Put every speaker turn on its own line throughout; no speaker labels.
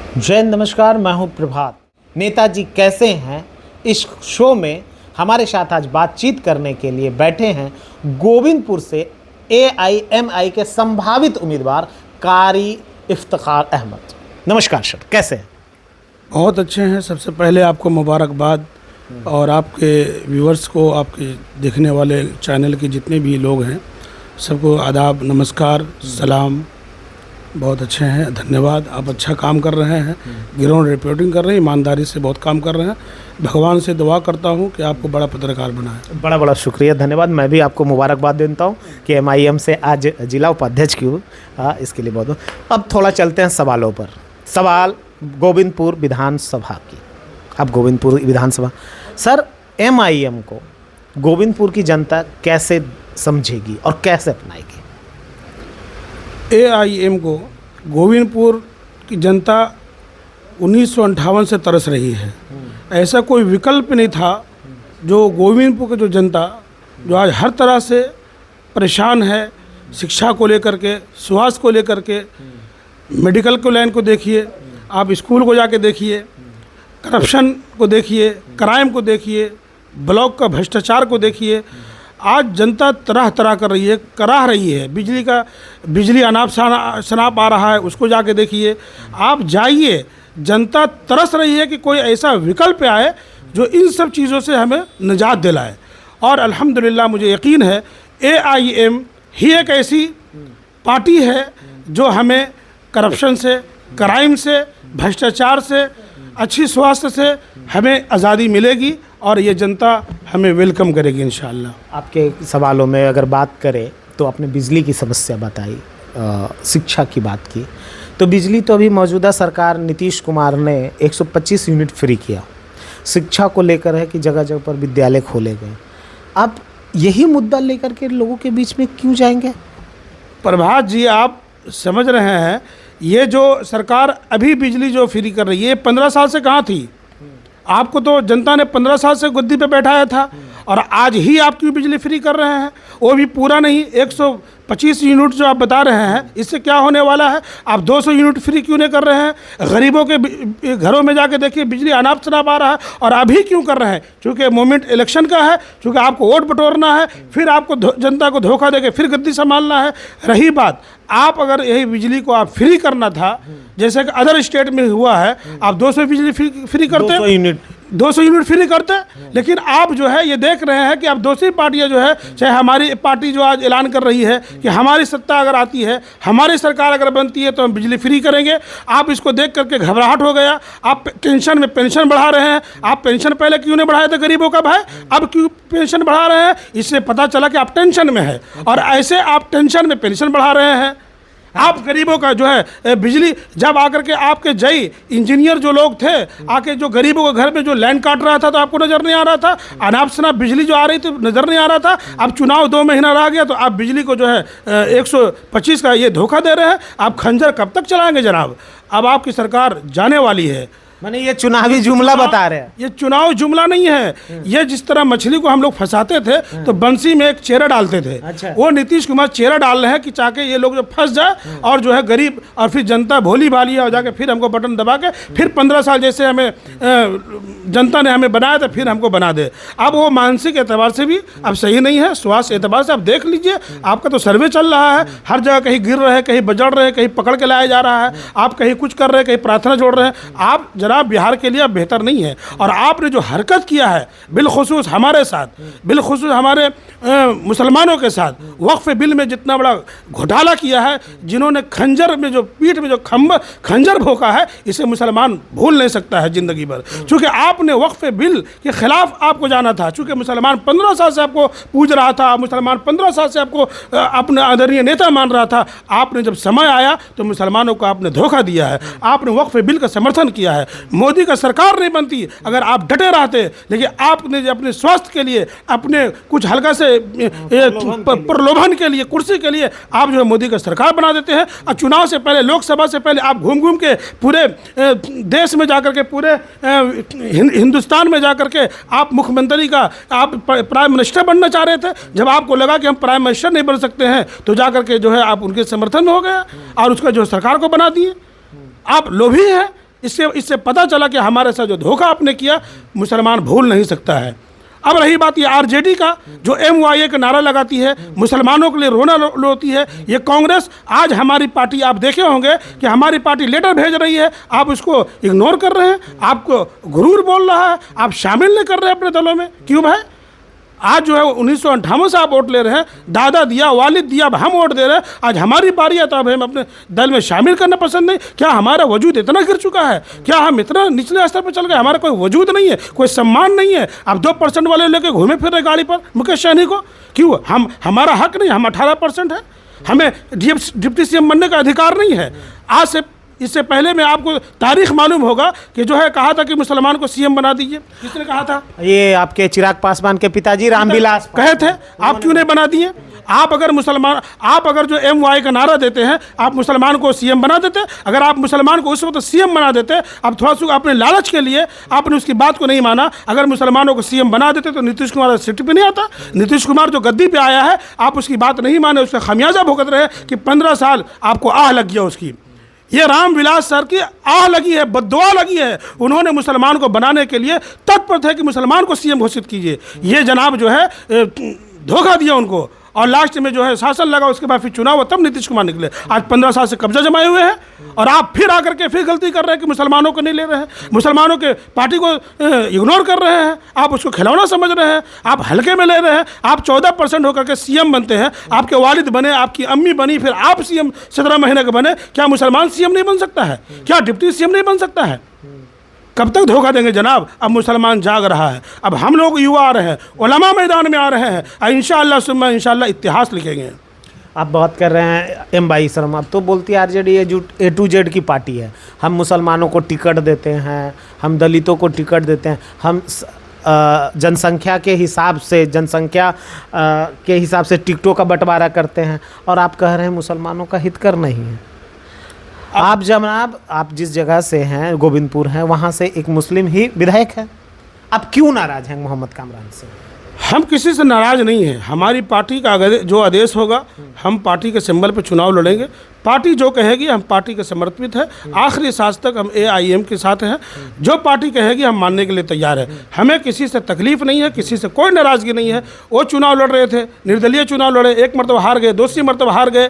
जय नमस्कार, मैं हूं प्रभात। नेताजी कैसे हैं इस शो में हमारे साथ आज बातचीत करने के लिए बैठे हैं गोविंदपुर से AIMI के संभावित उम्मीदवार कारी इफ्तिखार अहमद। नमस्कार सर, कैसे हैं?
बहुत अच्छे हैं। सबसे पहले आपको मुबारकबाद और आपके व्यूअर्स को, आपके देखने वाले चैनल के जितने भी लोग हैं सबको आदाब, नमस्कार, सलाम। बहुत अच्छे हैं, धन्यवाद। आप अच्छा काम कर रहे हैं, ग्राउंड रिपोर्टिंग कर रहे हैं, ईमानदारी से बहुत काम कर रहे हैं। भगवान से दुआ करता हूं कि आपको बड़ा पत्रकार बनाए।
बड़ा बड़ा शुक्रिया, धन्यवाद। मैं भी आपको मुबारकबाद देता हूं कि MIM से आज जिला उपाध्यक्ष की हूँ, इसके लिए बहुत। अब थोड़ा चलते हैं सवालों पर। सवाल गोविंदपुर विधानसभा की। अब गोविंदपुर विधानसभा सर, MIM को गोविंदपुर की जनता कैसे समझेगी और कैसे अपनाएगी?
AIM को गोविंदपुर की जनता 1958 से तरस रही है। ऐसा कोई विकल्प नहीं था जो गोविंदपुर की जो जनता जो आज हर तरह से परेशान है, शिक्षा को लेकर के, स्वास्थ्य को लेकर के, मेडिकल को लाइन को देखिए, आप स्कूल को जाके देखिए, करप्शन को देखिए, क्राइम को देखिए, ब्लॉक का भ्रष्टाचार को देखिए। आज जनता तरह तरह कर रही है, कराह रही है। बिजली अनाप शनाप आ रहा है, उसको जाके देखिए। आप जाइए, जनता तरस रही है कि कोई ऐसा विकल्प आए जो इन सब चीज़ों से हमें निजात दिलाए। और अल्हम्दुलिल्लाह मुझे यकीन है AIM ही एक ऐसी पार्टी है जो हमें करप्शन से, क्राइम से, भ्रष्टाचार से, अच्छी स्वास्थ्य से हमें आज़ादी मिलेगी और ये जनता हमें वेलकम करेगी इंशाअल्लाह।
आपके सवालों में अगर बात करें तो आपने बिजली की समस्या बताई, शिक्षा की बात की। तो बिजली तो अभी मौजूदा सरकार नीतीश कुमार ने 125 यूनिट फ्री किया। शिक्षा को लेकर है कि जगह जगह पर विद्यालय खोले गए। अब यही मुद्दा लेकर के लोगों के बीच में क्यों जाएंगे?
प्रभात जी, आप समझ रहे हैं, ये जो सरकार अभी बिजली जो फ्री कर रही है 15 साल से कहाँ थी? आपको तो जनता ने 15 साल से गद्दी पे बैठाया था और आज ही आप क्यों बिजली फ्री कर रहे हैं? वो भी पूरा नहीं, 125 यूनिट जो आप बता रहे हैं, इससे क्या होने वाला है? आप 200 यूनिट फ्री क्यों नहीं कर रहे हैं? गरीबों के घरों में जाके देखिए, बिजली अनाप शनाप आ रहा है। और अभी क्यों कर रहे हैं? क्योंकि मोमेंट इलेक्शन का है, क्योंकि आपको वोट बटोरना है, फिर आपको जनता को धोखा देके फिर गद्दी संभालना है। रही बात, आप अगर यही बिजली को आप फ्री करना था जैसे कि अदर स्टेट में हुआ है, आप 200 बिजली फ्री करते, 200 यूनिट फ्री करते। लेकिन आप जो है ये देख रहे हैं कि अब दूसरी पार्टियां जो है, चाहे हमारी पार्टी जो आज ऐलान कर रही है कि हमारी सत्ता अगर आती है, हमारी सरकार अगर बनती है तो हम बिजली फ्री करेंगे। आप इसको देख करके घबराहट हो गया। आप टेंशन में पेंशन बढ़ा रहे हैं। आप पेंशन पहले क्यों नहीं बढ़ाए थे गरीबों का भाई, अब क्यों पेंशन बढ़ा रहे हैं? इससे पता चला कि आप टेंशन में है और ऐसे आप टेंशन में पेंशन बढ़ा रहे हैं। आप गरीबों का जो है बिजली, जब आकर के आपके जय इंजीनियर जो लोग थे आके जो गरीबों के घर में जो लैंड काट रहा था तो आपको नज़र नहीं आ रहा था? अनाप शनाप बिजली जो आ रही थी नज़र नहीं आ रहा था? अब चुनाव 2 महीना रह गया तो आप बिजली को जो है 125 का ये धोखा दे रहे हैं। आप खंजर कब तक चलाएंगे जनाब? अब आपकी सरकार जाने वाली है।
माने ये चुनावी जुमला बता रहे हैं?
ये चुनाव जुमला नहीं है। ये जिस तरह मछली को हम लोग फंसाते थे तो बंसी में एक चेहरा डालते थे।
अच्छा।
वो नीतीश कुमार चेहरा डाल रहे हैं कि चाहे ये लोग जो फंस जाए और जो है गरीब और फिर जनता भोली भाली है और जाके फिर हमको बटन दबा के फिर 15 साल जैसे हमें जनता ने हमें बनाया था फिर हमको बना दे। अब वो मानसिक एतबार से भी अब सही नहीं है, स्वास्थ्य एतबार से आप देख लीजिए। आपका तो सर्वे चल रहा है, हर जगह कहीं गिर रहे हैं, कहीं बजड़ रहे हैं, कहीं पकड़ के लाया जा रहा है। आप कहीं कुछ कर रहे हैं, कहीं प्रार्थना जोड़ रहे हैं। आप जनाब बिहार के लिए बेहतर नहीं है। और आपने जो हरकत किया है बिलखुसूस हमारे साथ, बिलखुसूस हमारे मुसलमानों के साथ, वक्फ बिल में जितना बड़ा घोटाला किया है, जिन्होंने खंजर में जो पीठ में जो खंजर भोंका है, इसे मुसलमान भूल नहीं सकता है जिंदगी भर। चूँकि आपने वक्फ बिल के खिलाफ आपको जाना था, चूँकि मुसलमान 15 साल से आपको पूज रहा था, मुसलमान 15 साल से आपको अपना आदरणीय नेता मान रहा था। आपने जब समय आया तो मुसलमानों को आपने धोखा दिया है। आपने वक्फ बिल का समर्थन किया है। मोदी का सरकार नहीं बनती अगर आप डटे रहते, लेकिन आपने अपने स्वास्थ्य के लिए, अपने कुछ हल्का से प्रलोभन के लिए, कुर्सी के लिए आप जो है मोदी का सरकार बना देते हैं। और चुनाव से पहले, लोकसभा से पहले आप घूम घूम के पूरे देश में जाकर के, पूरे हिंदुस्तान में जाकर के आप मुख्यमंत्री का, आप प्राइम मिनिस्टर बनना चाह रहे थे। जब आपको लगा कि हम प्राइम मिनिस्टर नहीं बन सकते हैं तो जाकर के जो है आप उनके समर्थन में हो गए और उसका जो सरकार को बना दिए। आप लोभी हैं। इससे इससे पता चला कि हमारे साथ जो धोखा आपने किया मुसलमान भूल नहीं सकता है। अब रही बात ये आरजेडी का, जो MYA का नारा लगाती है, मुसलमानों के लिए रोना रोती है, ये कांग्रेस आज हमारी पार्टी, आप देखे होंगे कि हमारी पार्टी लेटर भेज रही है, आप उसको इग्नोर कर रहे हैं, आपको गुरूर बोल रहा है, आप शामिल नहीं कर रहे हैं अपने दलों में। क्यों भाई? आज जो है 1958 से आप वोट ले रहे हैं, दादा दिया, वालिद दिया, अब हम वोट दे रहे हैं, आज हमारी बारी है तो अब हम अपने दल में शामिल करना पसंद नहीं। क्या हमारा वजूद इतना गिर चुका है? क्या हम इतना निचले स्तर पर चल गए? हमारा कोई वजूद नहीं है, कोई सम्मान नहीं है? अब 2% वाले लेके घूमे फिर रहे गाड़ी पर मुकेश सहनी को। क्यों? हमारा हक नहीं, हम 18% है, हमें डिप्टी CM बनने का अधिकार नहीं है। आज से इससे पहले में आपको तारीख मालूम होगा कि जो है कहा था कि मुसलमान को CM बना दीजिए। किसने कहा था?
ये आपके चिराग पासवान के पिताजी रामविलास
कहे थे। आप क्यों नहीं बना दिए? आप अगर जो MY का नारा देते हैं, आप मुसलमान को CM बना देते। अगर आप मुसलमान को उस वक्त CM बना देते, अब थोड़ा सा अपने लालच के लिए आपने उसकी बात को नहीं माना, अगर मुसलमानों को CM बना देते तो नीतीश कुमार सीट पे नहीं आता। नीतीश कुमार जो गद्दी पे आया है, आप उसकी बात नहीं माने, उसका खमियाजा भुगत रहे कि 15 साल आपको आह लग गया उसकी। ये रामविलास सर की आह लगी है, बद्दुआ लगी है। उन्होंने मुसलमान को बनाने के लिए तत्पर थे कि मुसलमान को CM घोषित कीजिए। ये जनाब जो है धोखा दिया उनको, और लास्ट में जो है शासन लगा, उसके बाद फिर चुनाव हुआ, तब नीतीश कुमार निकले। आज 15 साल से कब्जा जमाए हुए हैं और आप फिर आकर के फिर गलती कर रहे हैं कि मुसलमानों को नहीं ले रहे हैं, मुसलमानों के पार्टी को इग्नोर कर रहे हैं, आप उसको खिलौना समझ रहे हैं, आप हल्के में ले रहे हैं। आप 14% होकर के CM बनते हैं, आपके वालिद बने, आपकी अम्मी बनी, फिर आप CM 17 महीने के बने। क्या मुसलमान CM नहीं बन सकता है? क्या डिप्टी CM नहीं बन सकता है? कब तक धोखा देंगे जनाब? अब मुसलमान जाग रहा है, अब हम लोग युवा आ रहे हैं, उलमा मैदान में आ रहे हैं, इंशाअल्लाह सुम्मा इंशाअल्लाह इतिहास लिखेंगे।
आप बात कर रहे हैं M22 शर्मा, अब तो बोलती है आरजेडी ये A to Z की पार्टी है, हम मुसलमानों को टिकट देते हैं, हम दलितों को टिकट देते हैं, हम जनसंख्या के हिसाब से टिकटों का बंटवारा करते हैं, और आप कह रहे हैं मुसलमानों का हितकर नहीं है। आप जनाब, आप जिस जगह से हैं, गोविंदपुर हैं, वहाँ से एक मुस्लिम ही विधायक है, आप क्यों नाराज हैं मोहम्मद कामरान से?
हम किसी से नाराज नहीं हैं। हमारी पार्टी का जो आदेश होगा, हम पार्टी के सिंबल पर चुनाव लड़ेंगे। पार्टी जो कहेगी हम पार्टी के समर्पित है, आखिरी सांस तक हम AIM के साथ हैं। जो पार्टी कहेगी हम मानने के लिए तैयार है। हमें किसी से तकलीफ नहीं है, किसी से कोई नाराज़गी नहीं है। वो चुनाव लड़ रहे थे, निर्दलीय चुनाव लड़े, एक मरतबा हार गए, दूसरी मरतबा हार गए।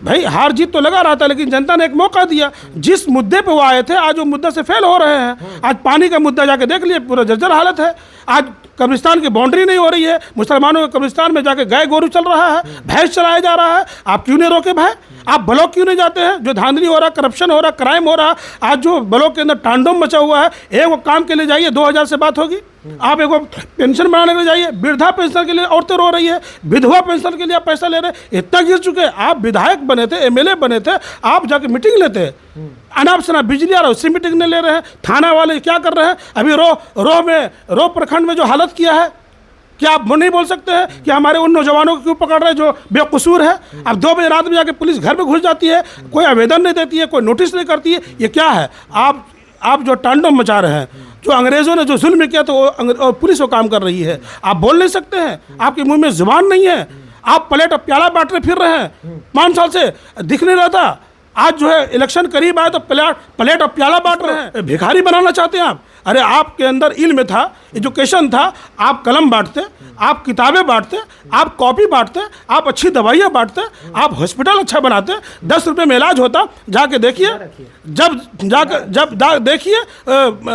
भाई हार जीत तो लगा रहा था, लेकिन जनता ने एक मौका दिया। जिस मुद्दे पे वो आए थे, आज वो मुद्दा से फेल हो रहे हैं। आज पानी का मुद्दा जाके देख लिए, पूरा जर्जर हालत है। आज कब्रिस्तान की बाउंड्री नहीं हो रही है, मुसलमानों के कब्रिस्तान में जाके गाय गोरू चल रहा है, भैंस चलाया जा रहा है। आप क्यों नहीं रोके भाई? आप ब्लॉक क्यों नहीं जाते हैं? जो धांधली हो रहा, करप्शन हो रहा, क्राइम हो रहा, आज जो ब्लॉक के अंदर तांडव मचा हुआ है, एक वो काम के लिए जाइए 2000 से बात होगी। आप एक पेंशन बनाने के लिए जाइए, वृद्धा पेंशन के लिए औरतें रो रही है, विधवा पेंशन के लिए आप पैसा ले रहे हैं। इतना गिर चुके। आप विधायक बने थे, MLA बने थे, आप जाके मीटिंग लेते हैं, अनाप शनाप बिजली आ रहा है, उससे मीटिंग नहीं ले रहे हैं। थाना वाले क्या कर रहे हैं? अभी रो प्रखंड में जो हालत किया है, क्या आप नहीं बोल सकते हैं कि हमारे उन नौजवानों को क्यों पकड़ रहे हैं जो बेकसूर है? अब 2 बजे रात में जाके पुलिस घर में घुस जाती है, कोई आवेदन नहीं देती है, कोई नोटिस नहीं करती है। ये क्या है? आप जो तांडव मचा रहे हैं, जो अंग्रेज़ों ने जो जुल्म किया तो वो पुलिस वो काम कर रही है। आप बोल नहीं सकते हैं, आपके मुंह में जुबान नहीं है। आप प्लेट और प्याला बांटने फिर रहे हैं, 5 साल से दिख नहीं रहा था। आज जो है इलेक्शन करीब आया तो प्लेट और प्याला बांट रहे हैं। भिखारी बनाना चाहते हैं आप? अरे आपके अंदर इल्म था, एजुकेशन था, आप कलम बांटते, आप किताबें बांटते, आप कॉपी बांटते, आप अच्छी दवाइयाँ बांटते, आप हॉस्पिटल अच्छा बनाते, 10 रुपये में इलाज होता। जाके देखिए, जब देखिए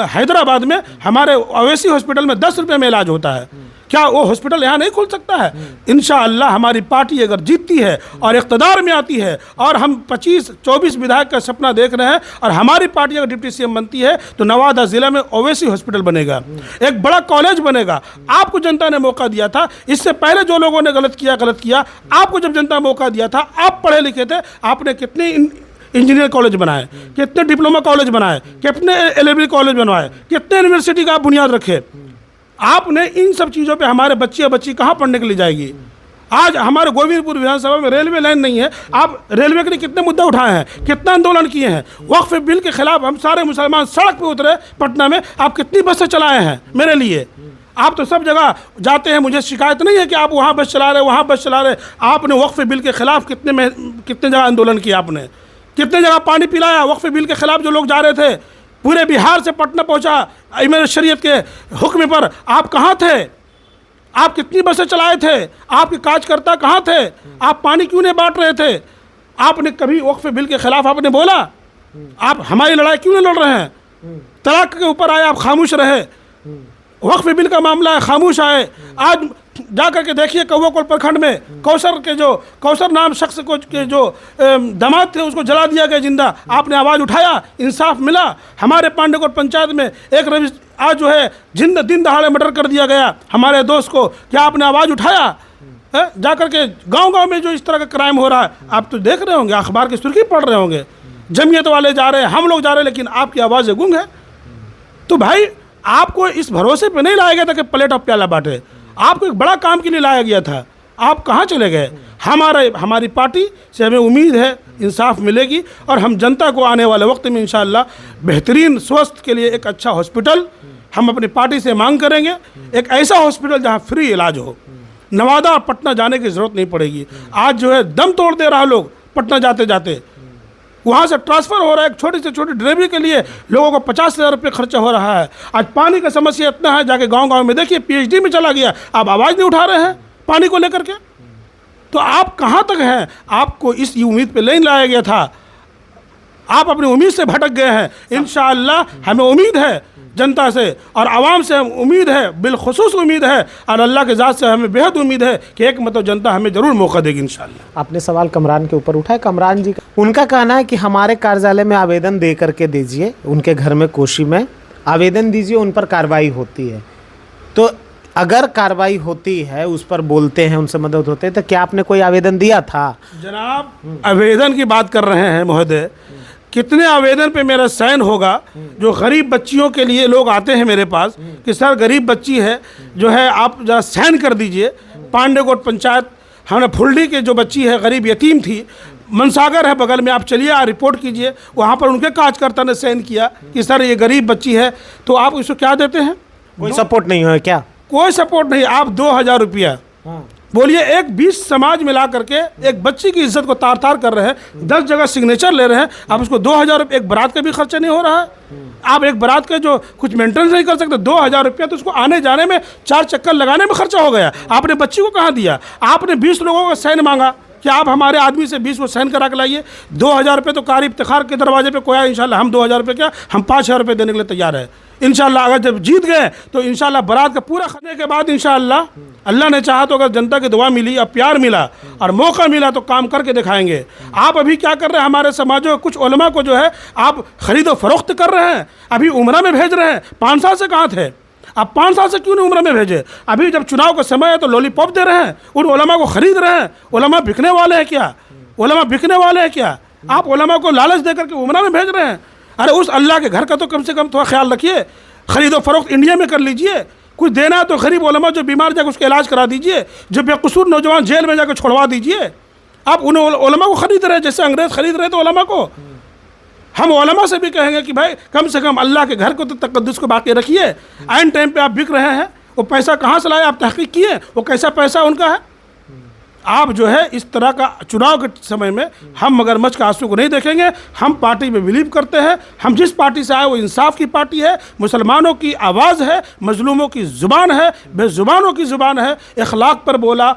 हैदराबाद में हमारे ओवैसी हॉस्पिटल में 10 रुपये में इलाज होता है। क्या वो हॉस्पिटल यहाँ नहीं खुल सकता है? इंशाअल्लाह हमारी पार्टी अगर जीतती है और इक़्तिदार में आती है, और हम 25-24 विधायक का सपना देख रहे हैं, और हमारी पार्टी अगर डिप्टी CM बनती है तो नवादा ज़िला में ओवैसी हॉस्पिटल बनेगा, एक बड़ा कॉलेज बनेगा। आपको जनता ने मौका दिया था। इससे पहले जो लोगों ने गलत किया, आपको जब जनता मौका दिया था, आप पढ़े लिखे थे, आपने कितने इंजीनियर कॉलेज बनाए, कितने डिप्लोमा कॉलेज बनाए, कितने LLB कॉलेज बनवाए, कितने यूनिवर्सिटी का आप बुनियाद रखे। आपने इन सब चीज़ों पे हमारे बच्चे या बच्ची कहाँ पढ़ने के लिए जाएगी? आज हमारे गोविंदपुर विधानसभा में रेलवे लाइन नहीं है। आप रेलवे के लिए कितने मुद्दे उठाए हैं, कितना आंदोलन किए हैं? वक्फ बिल के खिलाफ हम सारे मुसलमान सड़क पे उतरे पटना में। आप कितनी बसें चलाए हैं मेरे लिए? आप तो सब जगह जाते हैं, मुझे शिकायत नहीं है कि आप वहाँ बस चला रहे, वहाँ बस चला रहे। आपने वक्फ बिल के खिलाफ कितने जगह आंदोलन किया? आपने कितने जगह पानी पिलाया? वक्फ बिल के खिलाफ जो लोग जा रहे थे, पूरे बिहार से पटना पहुंचा इमाम शरीयत के हुक्म पर। आप कहाँ थे? आप कितनी बसें चलाए थे? आपके कार्यकर्ता कहाँ थे? आप पानी क्यों नहीं बांट रहे थे? आपने कभी वक्फ बिल के खिलाफ आपने बोला? आप हमारी लड़ाई क्यों नहीं लड़ रहे हैं? तलाक के ऊपर आए आप खामोश रहे, वक्फ बिल का मामला है खामोश आए। आज जा करके देखिए कौवाकोट प्रखंड में कौसर नाम शख्स को के जो दामाद थे उसको जला दिया गया जिंदा। आपने आवाज़ उठाया, इंसाफ मिला। हमारे पांडेकोट पंचायत में एक रवि आज जो है जिंदा दिन दहाड़े मर्डर कर दिया गया हमारे दोस्त को। क्या आपने आवाज़ उठाया? जा करके गांव-गांव में जो इस तरह का क्राइम हो रहा है आप तो देख रहे होंगे, अखबार की सुर्खी पढ़ रहे होंगे। जमीयत वाले जा रहे हैं, हम लोग जा रहे हैं, लेकिन आपकी आवाज़ें गूंग है। तो भाई आपको इस भरोसे पे नहीं लाया गया था कि प्लेट ऑफ प्याला बांटे। आपको एक बड़ा काम के लिए लाया गया था, आप कहाँ चले गए? हमारी पार्टी से हमें उम्मीद है इंसाफ मिलेगी और हम जनता को आने वाले वक्त में इंशाअल्लाह बेहतरीन स्वास्थ्य के लिए एक अच्छा हॉस्पिटल हम अपनी पार्टी से मांग करेंगे। एक ऐसा हॉस्पिटल जहाँ फ्री इलाज हो, नवादा और पटना जाने की ज़रूरत नहीं पड़ेगी। आज जो है दम तोड़ दे रहा लोग पटना जाते जाते, वहाँ से ट्रांसफ़र हो रहा है। एक छोटी से छोटी डिलीवरी के लिए लोगों को 50,000 रुपये खर्चा हो रहा है। आज पानी का समस्या इतना है, जाके गांव-गांव में देखिए PhD में चला गया, आप आवाज़ नहीं उठा रहे हैं पानी को लेकर के। तो आप कहाँ तक हैं? आपको इस उम्मीद पे नहीं लाया गया था, आप अपनी उम्मीद से भटक गए हैं। इंशाअल्लाह हमें उम्मीद है जनता से और आवाम से, हम उम्मीद है, बिलखुसूस उम्मीद है, और अल्लाह के ज़ात से हमें बेहद उम्मीद है कि एक मतलब जनता हमें ज़रूर मौका देगी इंशाअल्लाह।
आपने सवाल कमरान के ऊपर उठाया। कमरान जी उनका कहना है कि हमारे कार्यालय में आवेदन दे करके दीजिए, उनके घर में कोशी में आवेदन दीजिए, उन पर कार्रवाई होती है। तो अगर कार्रवाई होती है, उस पर बोलते हैं, उनसे मदद होते हैं, तो क्या आपने कोई आवेदन दिया था?
जनाब आवेदन की बात कर रहे हैं महोदय, कितने आवेदन पे मेरा साइन होगा? जो गरीब बच्चियों के लिए लोग आते हैं मेरे पास कि सर गरीब बच्ची है जो है आप जरा साइन कर दीजिए। पांडेकोट पंचायत हमने फुलडी के जो बच्ची है गरीब यतीम थी, मनसागर है बगल में, आप चलिए आप रिपोर्ट कीजिए। वहाँ पर उनके कार्यकर्ता ने साइन किया कि सर ये गरीब बच्ची है। तो आप इसको क्या देते हैं?
कोई सपोर्ट नहीं है क्या?
कोई सपोर्ट नहीं। आप 2,000 रुपया बोलिए, एक 20 समाज मिला करके एक बच्ची की इज्जत को तार तार कर रहे हैं, 10 जगह सिग्नेचर ले रहे हैं। आप उसको 2,000 रुपये, एक बारात का भी खर्चा नहीं हो रहा है। आप एक बारात का जो कुछ मेंटेनेंस नहीं कर सकते, 2,000 रुपया तो उसको आने जाने में 4 चक्कर लगाने में खर्चा हो गया। आपने बच्ची को कहाँ दिया? आपने 20 लोगों का साइन मांगा कि आप हमारे आदमी से 20 को साइन करा के लाइए। 2,000 रुपये तो कारी इफ्तिखार के दरवाजे पे कोई आया, इंशाल्लाह हम 2,000 रुपये क्या, हम 5,000 रुपये देने के लिए तैयार है इंशाल्लाह। अगर जब जीत गए तो इंशाल्लाह बारात का पूरा करने के बाद इंशाल्लाह अल्लाह ने चाहा तो अगर जनता की दुआ मिली और प्यार मिला और मौका मिला तो काम करके दिखाएंगे। आप अभी क्या कर रहे हैं? हमारे समाजों कुछ उलमा को जो है आप खरीदो फरोख्त कर रहे हैं, अभी उम्रा में भेज रहे हैं। 5 साल से कहाँ थे आप? 5 साल से क्यों नहीं उम्र में भेजे? अभी जब चुनाव का समय है तो लॉलीपॉप दे रहे हैं, उन उलमा को खरीद रहे हैं। उलमा बिकने वाले हैं क्या? उलमा बिकने वाले हैं क्या? आप उलमा को लालच दे करके उम्र में भेज रहे हैं। अरे उस अल्लाह के घर का तो कम से कम थोड़ा ख्याल रखिए। खरीदो फरोख्त इंडिया में कर लीजिए। कुछ देना है तो गरीब उलमा जो बीमार जाकर उसका इलाज करा दीजिए, जो बेकसूर नौजवान जेल में जाकर छोड़वा दीजिए। आप उन उलमा को खरीद रहे हैं जैसे अंग्रेज खरीद रहे तो उलमा को। हम उलमा से भी कहेंगे कि भाई कम से कम अल्लाह के घर को तो तकद्दुस को बाकी रखिए। आइन टाइम पे आप बिक रहे हैं, वो पैसा कहाँ से लाए? आप तहकीक किए वो कैसा पैसा उनका है? आप जो है इस तरह का चुनाव के समय में हम मगरमच्छ का आंसू को नहीं देखेंगे। हम पार्टी में बिलीव करते हैं। हम जिस पार्टी से आए वो इंसाफ की पार्टी है, मुसलमानों की आवाज़ है, मजलूमों की ज़ुबान है, बेज़ुबानों की ज़ुबान है। इखलाक पर बोला,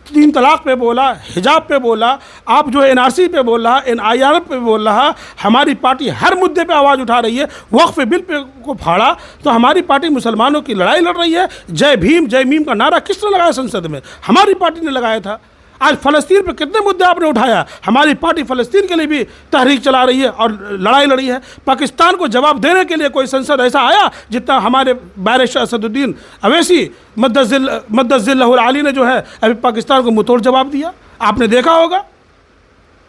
3 तलाक पे बोला, हिजाब पे बोला, आप जो NRC पे बोल रहा, NIR पे बोल रहा। हमारी पार्टी हर मुद्दे पे आवाज़ उठा रही है। वक्फ बिल पे को फाड़ा तो हमारी पार्टी मुसलमानों की लड़ाई लड़ रही है। जय भीम जय मीम का नारा किसने लगाया संसद में? हमारी पार्टी ने लगाया था। आज फ़लस्तीन पे कितने मुद्दे आपने उठाया? हमारी पार्टी फ़लस्तीन के लिए भी तहरीक चला रही है और लड़ाई लड़ी है। पाकिस्तान को जवाब देने के लिए कोई संसद ऐसा आया जितना हमारे बैरिस्टर असदुद्दीन अवैसी मद्दज़िल्लहुल आली ने जो है अभी पाकिस्तान को मुंहतोड़ जवाब दिया, आपने देखा होगा।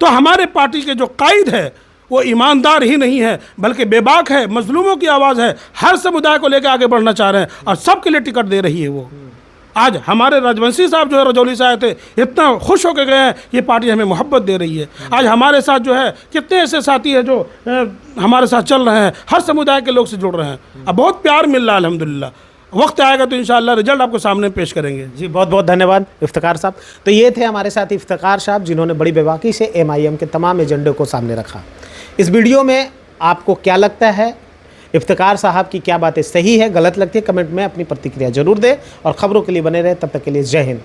तो हमारे पार्टी के जो कायद है वो ईमानदार ही नहीं है बल्कि बेबाक है, मजलूमों की आवाज़ है, हर समुदाय को लेकर आगे बढ़ना चाह रहे हैं और सबके लिए टिकट दे रही है वो। आज हमारे राजवंशी साहब जो है रजौली से आए थे, इतना खुश होकर गए हैं ये पार्टी हमें मोहब्बत दे रही है। आज हमारे साथ जो है कितने ऐसे साथी हैं जो हमारे साथ चल रहे हैं, हर समुदाय के लोग से जुड़ रहे हैं। अब बहुत प्यार मिल रहा है अल्हम्दुलिल्लाह। वक्त आएगा तो इंशाअल्लाह रिजल्ट आपको सामने पेश करेंगे।
जी बहुत बहुत धन्यवाद इफ्तिकार साहब। तो ये थे हमारे साथ इफ्तिकार साहब जिन्होंने बड़ी बेबाकी से MIM के तमाम एजेंडे को सामने रखा। इस वीडियो में आपको क्या लगता है इफ्तिकार साहब की क्या बातें सही है गलत लगती है कमेंट में अपनी प्रतिक्रिया जरूर दें और खबरों के लिए बने रहे। तब तक के लिए जय हिंद।